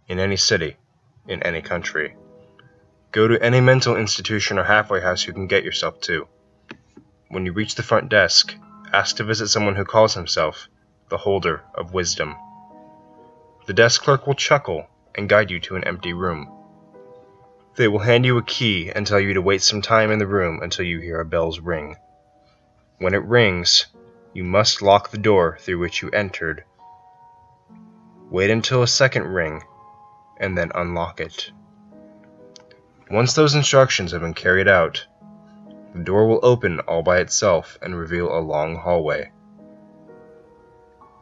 in any city, in any country. Go to any mental institution or halfway house you can get yourself to. When you reach the front desk, ask to visit someone who calls himself the holder of wisdom. The desk clerk will chuckle and guide you to an empty room. They will hand you a key and tell you to wait some time in the room until you hear a bell's ring. When it rings, you must lock the door through which you entered. Wait until a second ring, and then unlock it. Once those instructions have been carried out, the door will open all by itself and reveal a long hallway.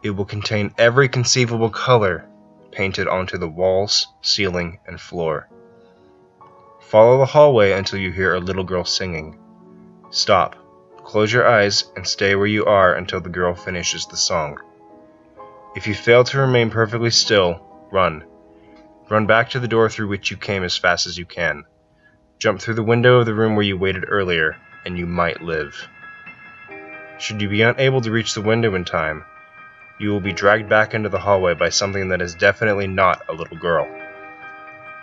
It will contain every conceivable color painted onto the walls, ceiling, and floor. Follow the hallway until you hear a little girl singing. Stop, close your eyes, and stay where you are until the girl finishes the song. If you fail to remain perfectly still, run. Run back to the door through which you came as fast as you can. Jump through the window of the room where you waited earlier, and you might live. Should you be unable to reach the window in time, you will be dragged back into the hallway by something that is definitely not a little girl.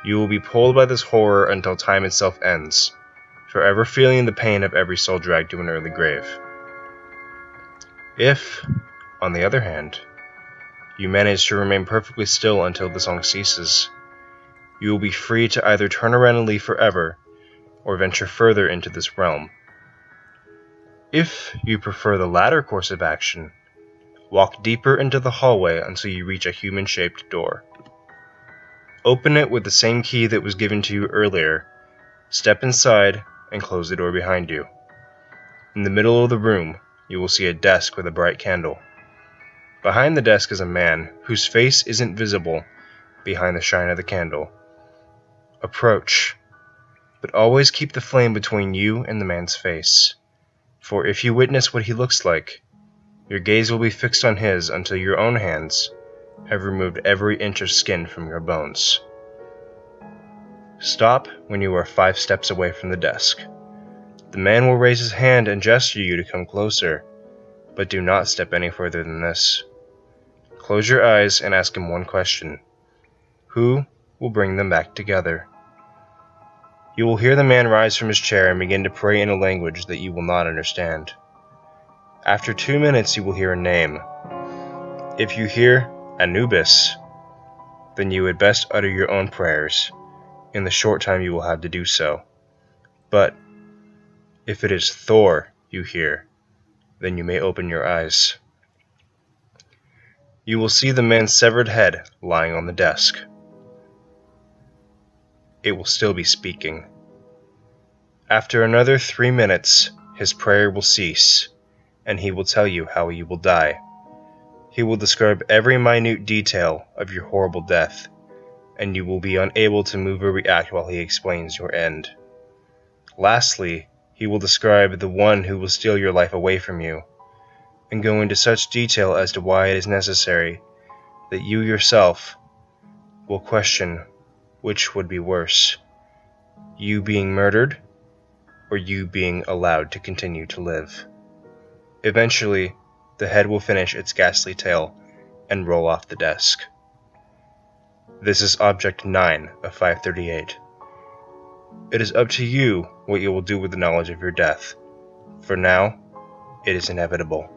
You will be pulled by this horror until time itself ends, forever feeling the pain of every soul dragged to an early grave. If, on the other hand, you manage to remain perfectly still until the song ceases, you will be free to either turn around and leave forever, or venture further into this realm. If you prefer the latter course of action, walk deeper into the hallway until you reach a human-shaped door. Open it with the same key that was given to you earlier, step inside, and close the door behind you. In the middle of the room, you will see a desk with a bright candle. Behind the desk is a man whose face isn't visible behind the shine of the candle. Approach, but always keep the flame between you and the man's face, for if you witness what he looks like, your gaze will be fixed on his until your own hands have removed every inch of skin from your bones. Stop when you are 5 steps away from the desk. The man will raise his hand and gesture you to come closer, but do not step any further than this. Close your eyes and ask him one question. Who will bring them back together? You will hear the man rise from his chair and begin to pray in a language that you will not understand. After 2 minutes you will hear a name. If you hear Anubis, then you had best utter your own prayers, in the short time you will have to do so. But if it is Thor you hear, then you may open your eyes. You will see the man's severed head lying on the desk. It will still be speaking. After another 3 minutes, his prayer will cease, and he will tell you how you will die. He will describe every minute detail of your horrible death, and you will be unable to move or react while he explains your end. Lastly, he will describe the one who will steal your life away from you, and go into such detail as to why it is necessary that you yourself will question which would be worse, you being murdered or you being allowed to continue to live. Eventually, the head will finish its ghastly tale and roll off the desk. This is Object 9 of 538. It is up to you what you will do with the knowledge of your death. For now, it is inevitable.